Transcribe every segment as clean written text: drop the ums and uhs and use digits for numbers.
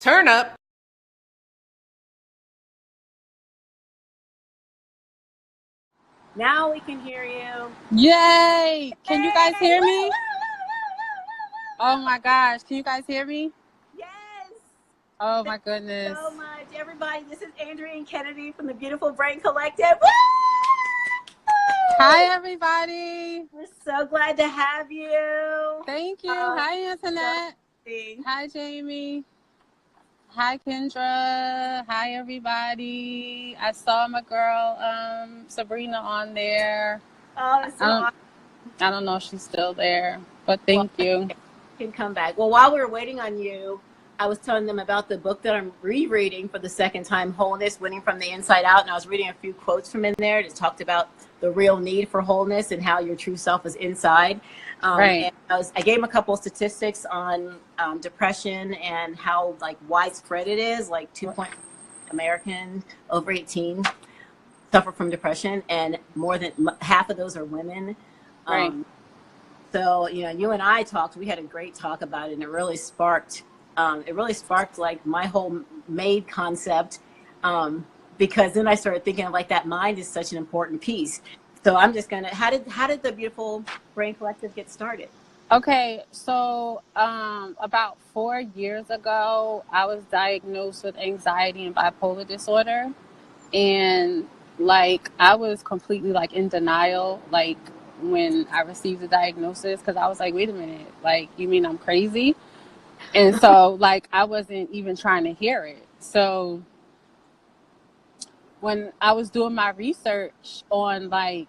Turn up. Now we can hear you. Yay! Can you guys hear me? Oh my gosh, can you guys hear me? Yes. Oh Thank my goodness. you so much, everybody. This is Andrienne Kennedy from the Beautiful Brain Collective. Hi everybody. We're so glad to have you. Thank you. Hi Antoinette. So Hi Jamie. Hi Kendra. Hi everybody. I saw my girl Sabrina on there. it's so awesome. I don't know if she's still there, but thank you. Can come back. Well, while we were waiting on you, I was telling them about the book that I'm rereading for the second time, Wholeness, Winning from the Inside Out. And I was reading a few quotes from in there that talked about the real need for wholeness and how your true self is inside. Right. And I gave them a couple of statistics on depression and how like widespread it is. Like 2.0 American over 18 suffer from depression, and more than half of those are women. Right. So, you and I talked, we had a great talk about it, and it really sparked like my whole MAID concept, because then I started thinking of like that mind is such an important piece. So I'm just gonna, how did the Beautiful Brain Collective get started? Okay, so about 4 years ago, I was diagnosed with anxiety and bipolar disorder, and like I was completely like in denial, like when I received the diagnosis, because I was like, wait a minute, like you mean I'm crazy? And so like I wasn't even trying to hear it. So when I was doing my research on like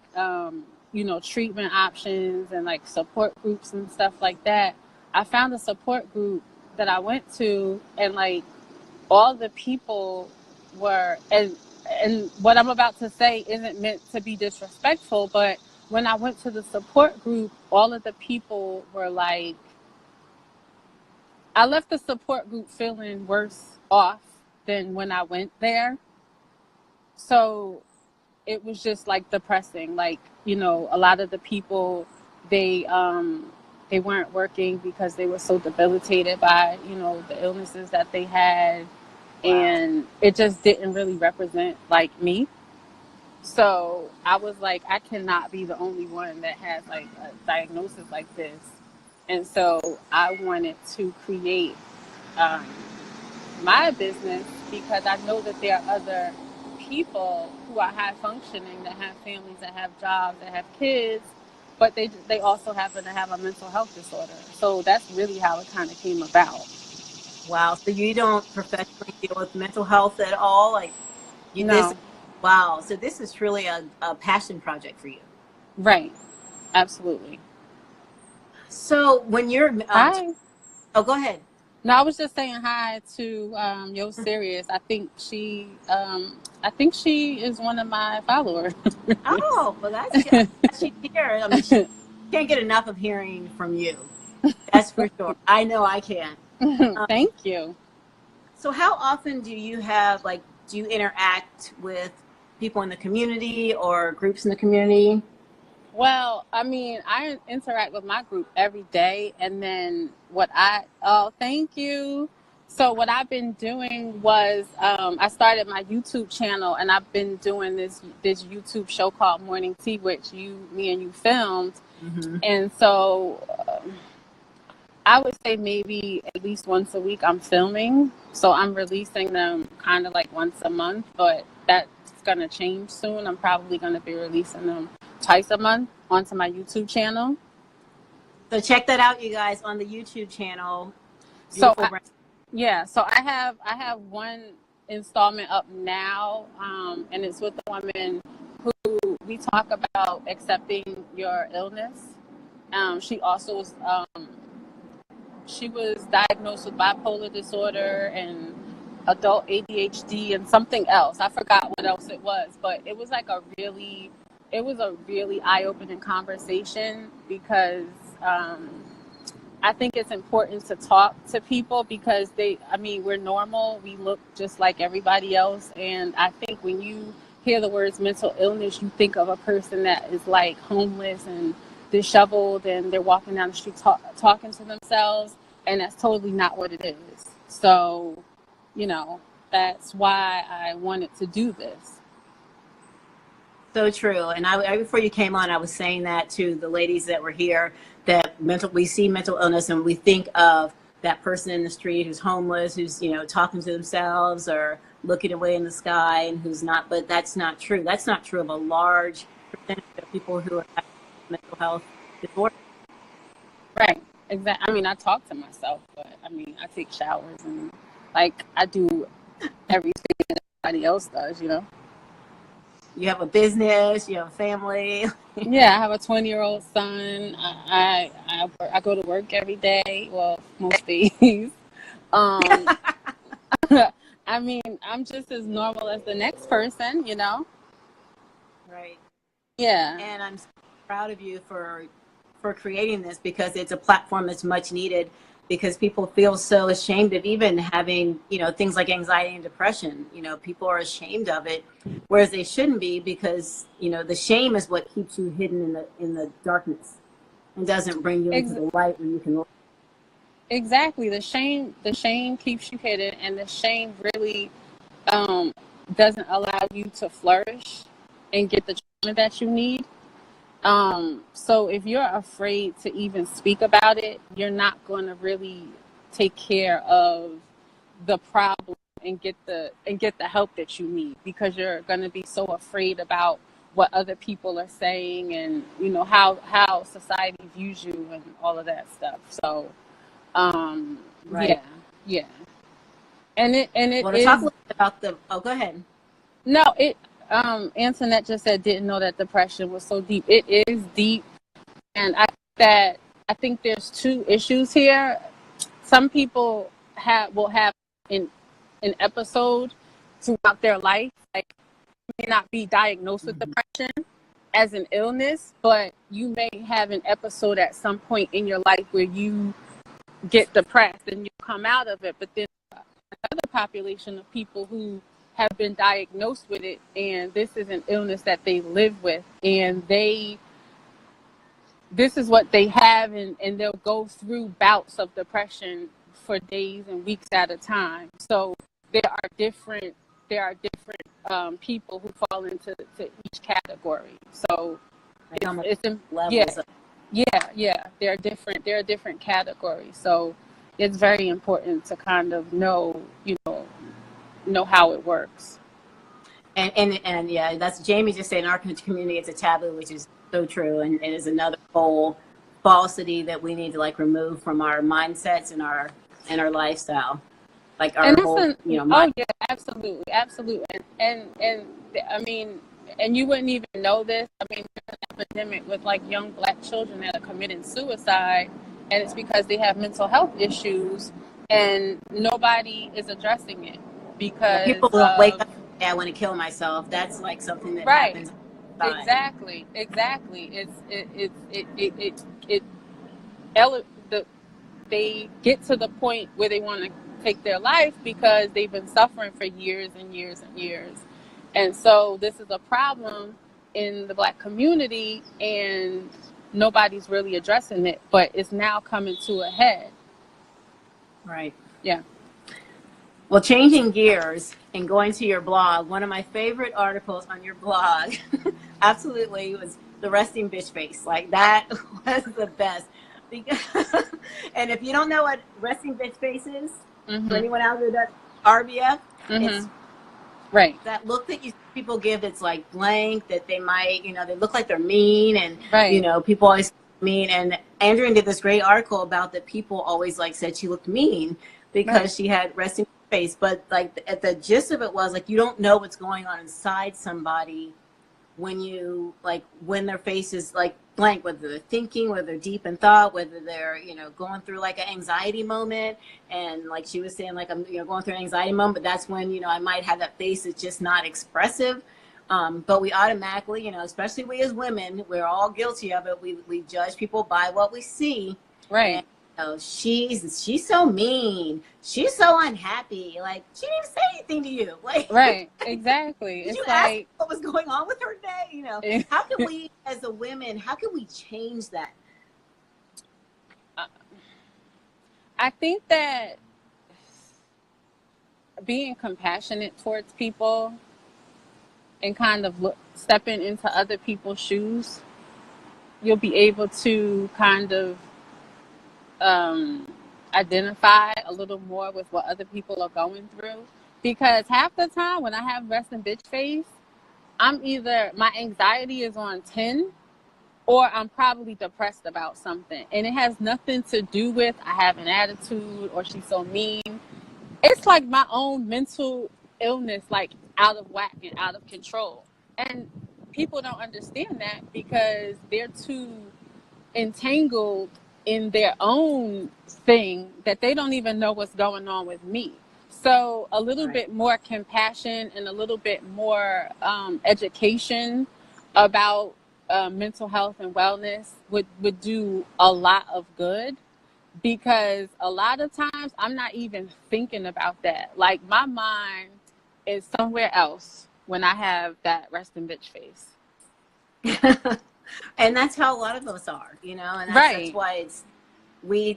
treatment options and like support groups and stuff like that, I found a support group that I went to, and like all the people were, and what I'm about to say isn't meant to be disrespectful, but when I went to the support group, all of the people were like, I left the support group feeling worse off than when I went there. So it was just like depressing. Like, a lot of the people, they weren't working because they were so debilitated by, the illnesses that they had. Wow. And it just didn't really represent like me. So I was like, I cannot be the only one that has like a diagnosis like this. And so I wanted to create my business, because I know that there are other people who are high functioning, that have families, that have jobs, that have kids, but they also happen to have a mental health disorder. So that's really how it kind of came about. Wow. So you don't professionally deal with mental health at all? Like No. Wow. So this is truly a passion project for you. Right. Absolutely. So when you're, Hi. Oh, go ahead. No, I was just saying hi to Yo Serious. I think she is one of my followers. Oh, well, she's here. I mean, she can't get enough of hearing from you. That's for sure. I know I can. Thank you. So how often do you interact with people in the community or groups in the community? Well, I mean, I interact with my group every day, and then thank you. So what I've been doing was, I started my YouTube channel, and I've been doing this YouTube show called Morning Tea, which me and you filmed. Mm-hmm. And so I would say maybe at least once a week I'm filming. So I'm releasing them kind of like once a month, but that's going to change soon. I'm probably going to be releasing them twice a month onto my YouTube channel. So check that out, you guys, on the YouTube channel. So I have one installment up now, and it's with a woman who we talk about accepting your illness. She also was she was diagnosed with bipolar disorder and adult ADHD and something else. I forgot what else it was, but it was like a really eye-opening conversation, because I think it's important to talk to people, because we're normal. We look just like everybody else. And I think when you hear the words mental illness, you think of a person that is like homeless and disheveled, and they're walking down the street talking to themselves. And that's totally not what it is. So you know, that's why I wanted to do this. So true. And before you came on, I was saying that to the ladies that were here, that we see mental illness and we think of that person in the street who's homeless, who's, talking to themselves or looking away in the sky and who's not, but that's not true. That's not true of a large percentage of people who are having mental health disorders. Right. Exactly. I mean, I talk to myself, but I mean, I take showers and like I do everything that everybody else does, you know? You have a business, you have a family. Yeah, I have a 20-year-old son. I go to work every day. Well, most days. Um, I mean, I'm just as normal as the next person, you know? Right. Yeah. And I'm so proud of you for creating this, because it's a platform that's much needed, because people feel so ashamed of even having, things like anxiety and depression. People are ashamed of it, whereas they shouldn't be, because, the shame is what keeps you hidden in the darkness and doesn't bring you into Ex- the light where you can. exactly. The shame keeps you hidden, and the shame really um, doesn't allow you to flourish and get the treatment that you need. So if you're afraid to even speak about it, you're not going to really take care of the problem and get the help that you need, because you're going to be so afraid about what other people are saying, and how society views you and all of that stuff. So Right. yeah, yeah. And it Well, to talk a is. little bit about oh, go ahead. No, Antoinette just said didn't know that depression was so deep. It is deep, and I think there's two issues here. Some people will have an episode throughout their life, like may not be diagnosed with Mhm. depression as an illness, but you may have an episode at some point in your life where you get depressed and you come out of it. But then another population of people who have been diagnosed with it, and this is an illness that they live with, and this is what they have, and they'll go through bouts of depression for days and weeks at a time. So there are different people who fall into each category. So Like, how much it's yeah, levels of. yeah. There are different categories. So it's very important to kind of know how it works. And yeah, that's Jamie just saying in our community it's a taboo, which is so true, and it is another whole falsity that we need to like remove from our mindsets and our lifestyle, like And our that's whole oh mind. yeah, absolutely, absolutely. And I mean, and you wouldn't even know this. I mean, there's an epidemic with like young black children that are committing suicide, and it's because they have mental health issues, and nobody is addressing it Yeah, because people don't wake of. up and say, I want to kill myself. That's like something that Right. happens outside. Exactly. It ele- the they get to the point where they want to take their life because they've been suffering for years and years and years. And so this is a problem in the black community, and nobody's really addressing it, but it's now coming to a head. Right. Yeah. Well, changing gears and going to your blog, one of my favorite articles on your blog, absolutely, was the resting bitch face. Like, that was the best. Because, and if you don't know what resting bitch face is, for Mhm. anyone out there that RBF, it's Mhm. Right. that look that you see people give that's like blank, that they might, they look like they're mean, and Right. people always mean. And Andrienne did this great article about that people always like said she looked mean Right. because she had resting face, but like at the gist of it was like you don't know what's going on inside somebody when their face is like blank, whether they're thinking, whether they're deep in thought, whether they're going through like an anxiety moment. And like she was saying, like, I'm going through an anxiety moment, but that's when I might have that face that's just not expressive. But we automatically, especially we as women, we're all guilty of it. We judge people by what we see. And Right. she's so mean, she's so unhappy, like she didn't even say anything to you, like Right. Exactly. did you It's ask like what was going on with her day? How can we, as a women, how can we change that? I think that being compassionate towards people and kind of stepping into other people's shoes, you'll be able to kind of um, identify a little more with what other people are going through. Because half the time when I have resting bitch face, I'm either my anxiety is on 10 or I'm probably depressed about something. And it has nothing to do with I have an attitude or she's so mean. It's like my own mental illness, like out of whack and out of control. And people don't understand that because they're too entangled in their own thing that they don't even know what's going on with me. So a little Right. bit more compassion and a little bit more education about mental health and wellness would do a lot of good, because a lot of times I'm not even thinking about that. Like my mind is somewhere else when I have that resting bitch face. And that's how a lot of us are, you know, and that's Right. why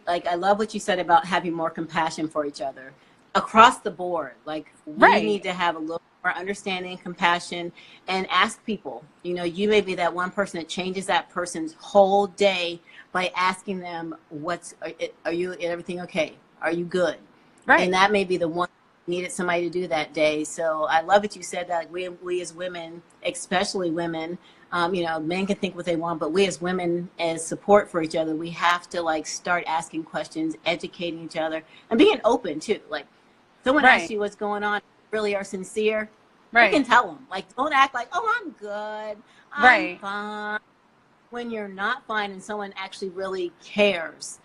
I love what you said about having more compassion for each other across the board. Like we need Right. to have a little more understanding, compassion, and ask people, you know, you may be that one person that changes that person's whole day by asking them, are you, everything okay? Are you good? And Right. that may be the one needed somebody to do that day. So I love that you said that. We as women, especially women, you know, men can think what they want, but we as women, as support for each other, we have to like start asking questions, educating each other, and being open too. Like, someone asks Right. you what's going on, really are sincere, you Right. can tell them. Like, don't act like, oh, I'm good, I'm Right. fine, when you're not fine and someone actually really cares.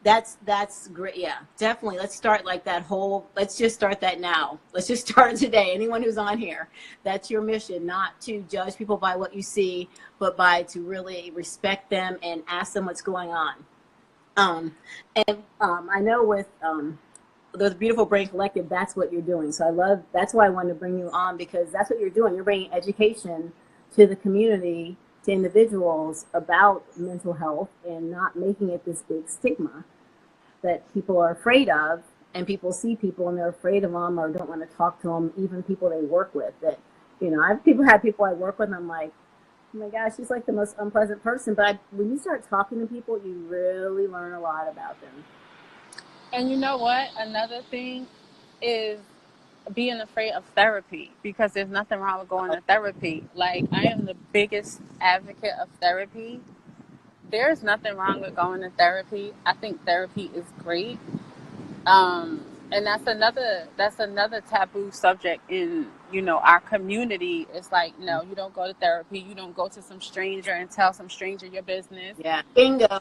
That's great. Yeah, definitely. Let's start like that whole, let's just start that now. Let's just start it today. Anyone who's on here, that's your mission, not to judge people by what you see, but by to really respect them and ask them what's going on. Um, and I know with the Beautiful Brain Collective, that's what you're doing. So I love, that's why I wanted to bring you on, because that's what you're doing. You're bringing education to the community, to individuals about mental health, and not making it this big stigma that people are afraid of. And people see people and they're afraid of them or don't want to talk to them, even people they work with. That, you know, I've had people I work with, and I'm like, oh my gosh, she's like the most unpleasant person. But when you start talking to people, you really learn a lot about them. And you know what? Another thing is being afraid of therapy, because there's nothing wrong with going to therapy. Like, I am the biggest advocate of therapy. There's nothing wrong with going to therapy. I think therapy is great. And that's another taboo subject in, our community. It's like, no, you don't go to therapy. You don't go to some stranger and tell some stranger your business. Yeah, bingo.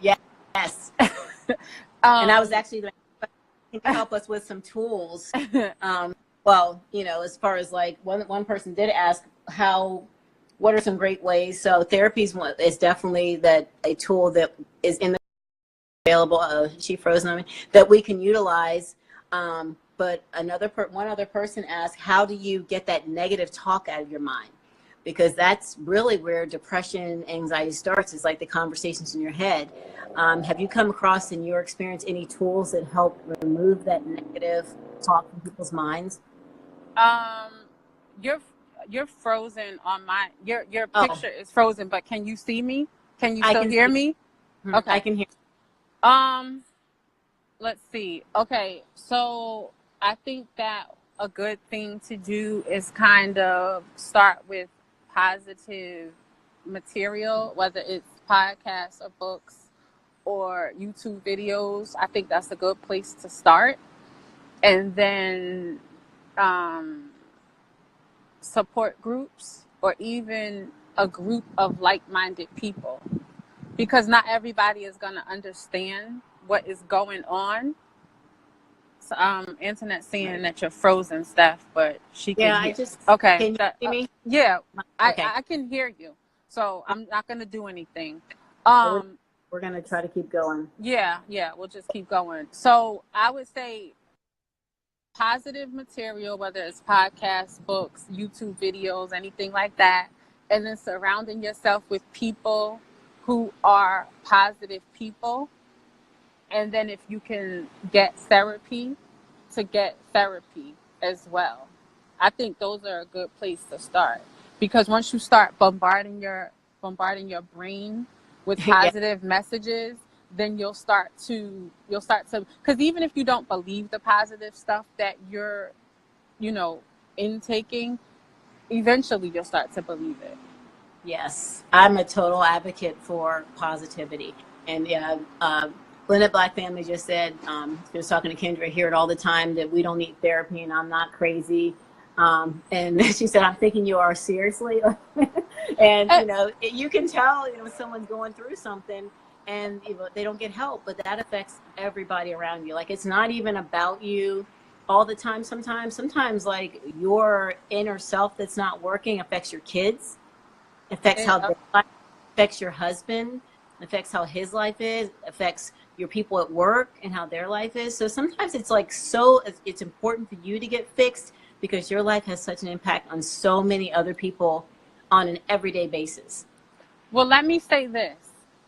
Yes. And I was Um, actually, can you help us with some tools? Well, you know, as far as like one person did ask what are some great ways? So therapy is definitely that a tool that is in the available. She frozen on me, that we can utilize. But one other person asked, how do you get that negative talk out of your mind? Because that's really where depression, anxiety starts, is like the conversations in your head. Have you come across in your experience any tools that help remove that negative talk from people's minds? um, you're you're frozen on your Oh, picture is frozen, but can you see me? Can you I still can hear see. me? I Okay. can hear. Um, let's see. Okay, so I think that a good thing to do is kind of start with positive material, whether it's podcasts or books or YouTube videos. I think that's a good place to start. And then um, support groups, or even a group of like-minded people, because not everybody is going to understand what is going on. So, internet saying that you're frozen, Steph, but she can Yeah, I hear. just, Okay, can you see me? yeah, I Okay. I can hear you, so I'm not gonna do anything. Well, Um, we're going to try to keep going. yeah, we'll just keep going. So I would say positive material, whether it's podcasts, books, YouTube videos, anything like that, and then surrounding yourself with people who are positive people. And then if you can get therapy, to get therapy as well. I think those are a good place to start, because once you start bombarding your brain with Yeah. positive messages, then you'll start to because even if you don't believe the positive stuff that you're, you know, intaking, eventually you'll start to believe it. Yes, I'm a total advocate for positivity. And yeah, Blended Black Family just said, she was talking to Kendra, I hear it all the time that we don't need therapy and I'm not crazy. And she said, I'm thinking you are seriously. And, Uh, you know, you can tell, you know, someone's going through something and, you know, they don't get help, but that affects everybody around you. Like, it's not even about you all the time. Sometimes like your inner self that's not working affects your kids, affects it, how their life, affects your husband, affects how his life is, affects your people at work and how their life is. So sometimes it's like it's important for you to get fixed because your life has such an impact on so many other people on an everyday basis. well, let me say this.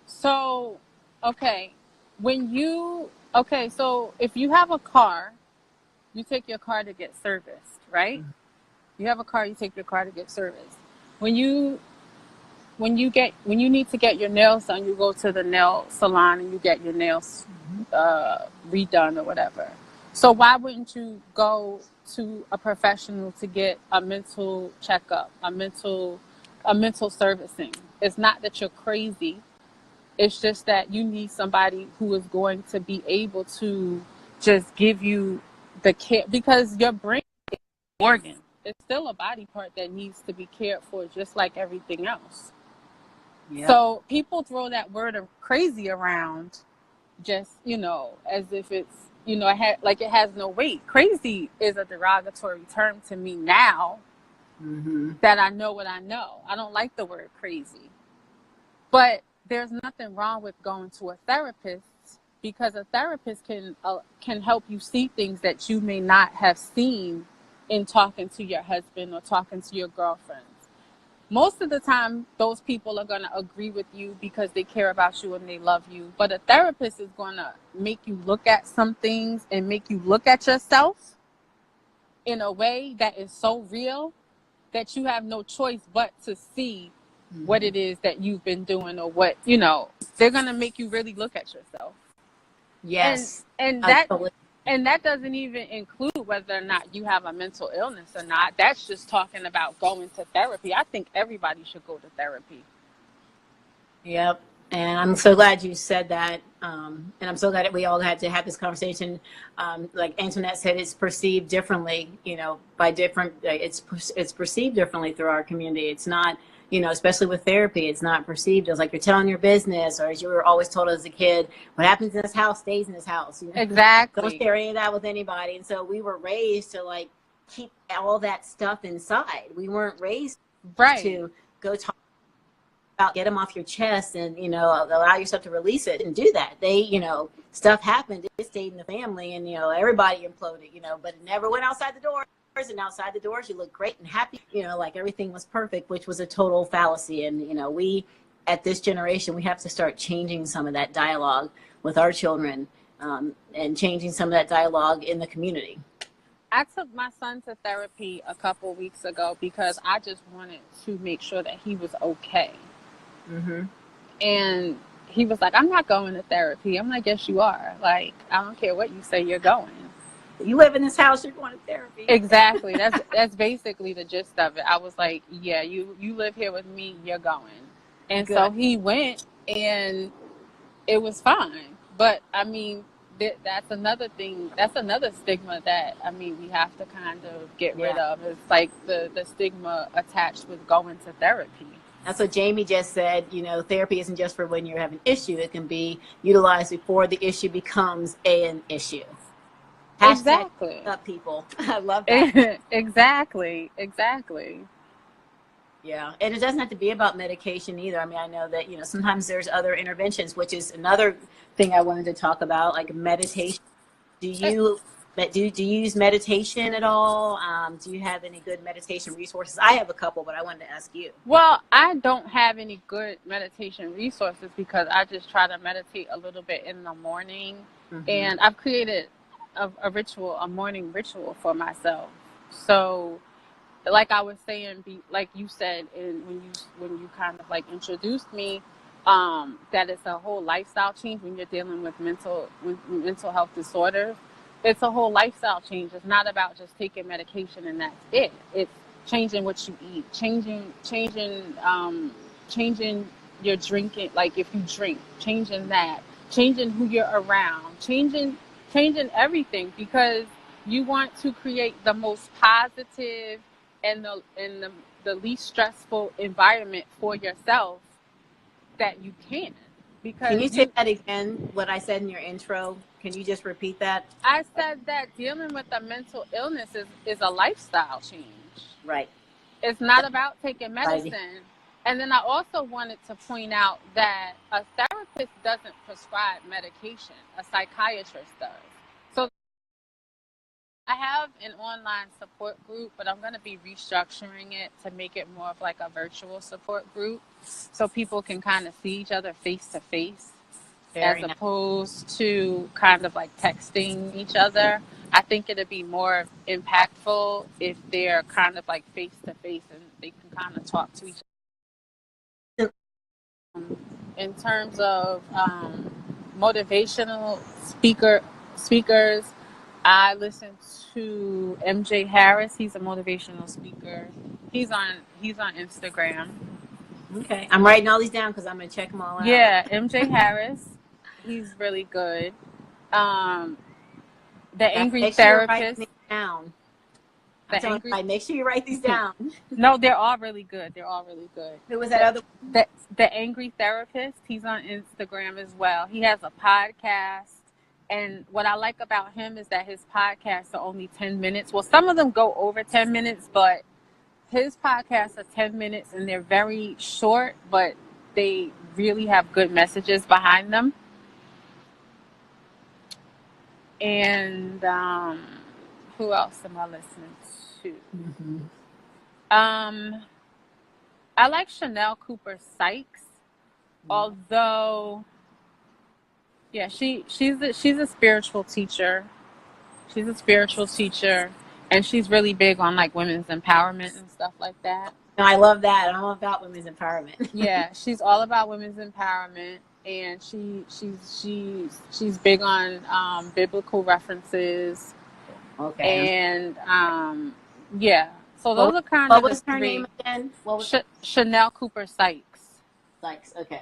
So, okay, so if you have a car, you take your car to get serviced, right? You have a car, you take your car to get serviced. When you when you need to get your nails done, you go to the nail salon and you get your nails redone or whatever. So why wouldn't you go to a professional to get a mental checkup, a mental servicing? It's not that you're crazy. It's just that you need somebody who is going to be able to just give you the care, because your brain is an organ. It's still a body part that needs to be cared for just like everything else. Yep. So people throw that word of crazy around just, as if it's, it has no weight. Crazy is a derogatory term to me now Mm-hmm. that I know what I know. I don't like the word crazy. But there's nothing wrong with going to a therapist, because a therapist can help you see things that you may not have seen in talking to your husband or talking to your girlfriend. Most of the time, those people are going to agree with you because they care about you and they love you. But a therapist is going to make you look at some things and make you look at yourself in a way that is so real that you have no choice but to see what Mm-hmm. it is that you've been doing, or what, they're going to make you really look at yourself. And, Yes. and I that, totally. and that doesn't even include whether or not you have a mental illness or not. That's just talking about going to therapy. I think everybody should go to therapy. Yep. And I'm so glad you said that. And I'm so glad that we all had to have this conversation. Like Antoinette said, it's perceived differently, you know, by different, it's perceived differently through our community. It's not, you know, especially with therapy, it's not perceived as like you're telling your business, or as you were always told as a kid, what happens in this house stays in this house. You know, don't Exactly. share any of that with anybody. And so we were raised to like keep all that stuff inside. We weren't raised Right. to go talk about, get them off your chest, and you know, allow yourself to release it and do that. They, you know, stuff happened, it stayed in the family, and you know, everybody imploded, you know, but it never went outside the doors. And outside the doors you look great and happy, you know, like everything was perfect, which was a total fallacy. And you know, we at this generation, we have to start changing some of that dialogue with our children, and changing some of that dialogue in the community. I took my son to therapy a couple weeks ago because I just wanted to make sure that he was okay. Mm-hmm. And he was like, I'm not going to therapy. I'm like, yes, you are. Like, I don't care what you say, you're going. You live in this house, you're going to therapy. Exactly. That's basically the gist of it. I was like, yeah, you live here with me, you're going. And Good. so he went, and it was fine. But I mean, that's another thing. That's another stigma that, I mean, we have to kind of get rid Yeah. of. It's like the stigma attached with going to therapy. That's what Jamie just said. You know, therapy isn't just for when you're having an issue. It can be utilized before the issue becomes an issue. Hashtag Exactly. up, people. I love that. Exactly. Exactly. Yeah. And it doesn't have to be about medication either. I mean, I know that, you know, sometimes there's other interventions, which is another thing I wanted to talk about, like meditation. Do you do you use meditation at all? Do you have any good meditation resources? I have a couple, but I wanted to ask you. Well, I don't have any good meditation resources because I just try to meditate a little bit in the morning. Mm-hmm. And I've created a ritual, a morning ritual for myself. So like I was saying, like you said, and when you kind of like introduced me, that it's a whole lifestyle change when you're dealing with mental health disorders. It's a whole lifestyle change. It's not about just taking medication and that's it. It's changing what you eat, changing your drinking. Like if you drink, changing that, changing who you're around, changing everything because you want to create the most positive and the least stressful environment for yourself that you can. Can Because you say that again? What I said in your intro? Can you just repeat that? I said that dealing with a mental illness is a lifestyle change. Right. It's not about taking Right. medicine. And then I also wanted to point out that a therapist doesn't prescribe medication, a psychiatrist does. So I have an online support group, but I'm going to be restructuring it to make it more of like a virtual support group so people can kind of see each other face to face as Very nice. opposed to kind of like texting each other. I think it'd be more impactful if they're kind of like face to face and they can kind of talk to each other. In terms of motivational speakers, I listen to MJ Harris. He's a motivational speaker. He's on Instagram. Okay. I'm writing all these down because I'm going to check them all out. Yeah, MJ Harris. He's really good. Um, the Now, Angry make sure you're writing Therapist. these down. I'm The telling Angry. everybody, make sure you write these down. No, they're all really good. They're all really good. Who was that The, other? the Angry Therapist. He's on Instagram as well. He has a podcast. And what I like about him is that his podcasts are only 10 minutes. Well, some of them go over 10 minutes, but his podcasts are 10 minutes and they're very short, but they really have good messages behind them. And who else am I listening to? Mm-hmm. Um, I like Chanel Cooper Sykes, although, yeah, she's a spiritual teacher. She's a spiritual teacher, and she's really big on like women's empowerment and stuff like that. No, I love that. I'm all about women's empowerment. Yeah, she's all about women's empowerment, and she's big on biblical references, Okay. and yeah. So What those was, are kind what of the was her name three. again? What was Chanel Cooper Sykes. Sykes? Okay.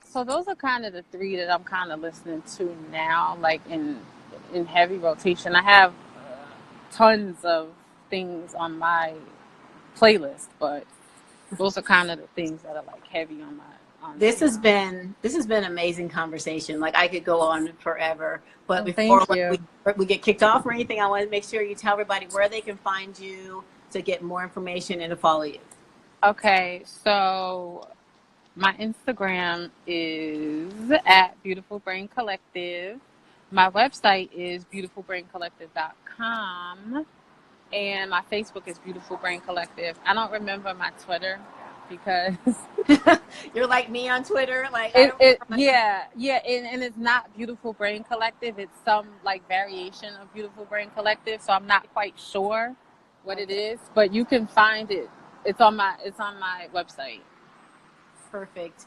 So those are kind of the three that I'm kind of listening to now, like in heavy rotation. I have tons of things on my playlist, but those are kind of the things that are like heavy on my on. This has been amazing conversation. Like I could go on forever, but Oh, before thank you. we get kicked off or anything, I want to make sure you tell everybody where they can find you to get more information and to follow you. Okay, so my Instagram is at Beautiful Brain Collective. My website is beautifulbraincollective.com. And my Facebook is Beautiful Brain Collective. I don't remember my Twitter because You're like me on Twitter. Like I don't and it's not Beautiful Brain Collective. It's some like variation of Beautiful Brain Collective. So I'm not quite sure what it is, but you can find it. It's on my website. Perfect.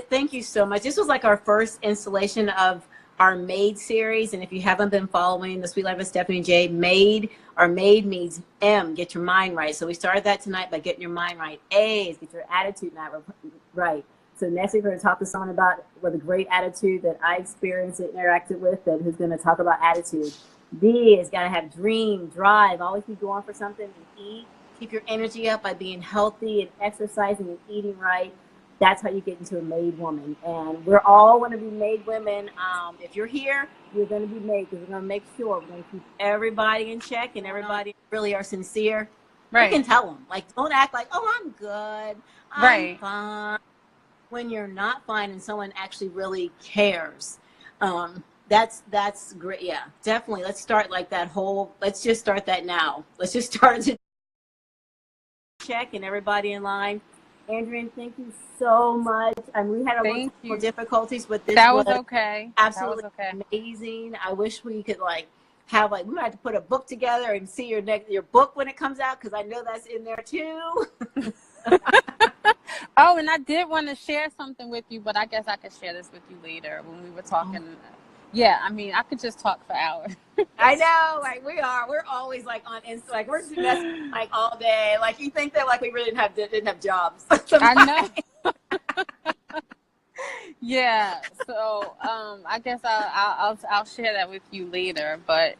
Thank you so much. This was like our first installation of our MAID series. And if you haven't been following the Sweet Life of Stephanie J, MAID, our MAID means M, get your mind right. So we started that tonight by getting your mind right. A is get your attitude right. So next week we're going to talk to someone about with a great attitude that I experienced and interacted with, who's going to talk about attitude. D is got to have dream, drive, always be going for something. And E, keep your energy up by being healthy and exercising and eating right. That's how you get into a made woman. And we're all going to be made women. If you're here, you're going to be made because we're going to make sure we're going to keep everybody in check and everybody really are sincere. Right. You can tell them. Like, don't act like, oh, I'm good. I'm fine. When you're not fine and someone actually really cares. That's great. Yeah, definitely. Let's start like let's just start that now. Let's just start to check and everybody in line. Andrienne, thank you so much. I mean, we had a little Thank technical you. difficulties, but this That was was okay. That was absolutely okay. amazing. I wish we could like have like we might have to put a book together and see your book when it comes out because I know that's in there too. Oh, and I did want to share something with you, but I guess I could share this with you later when we were talking. Yeah, I mean, I could just talk for hours. I know, like we're always like on Insta, like we're messing like all day. Like you think that like we really didn't have jobs I sometimes. know. Yeah. So, I guess I'll share that with you later. But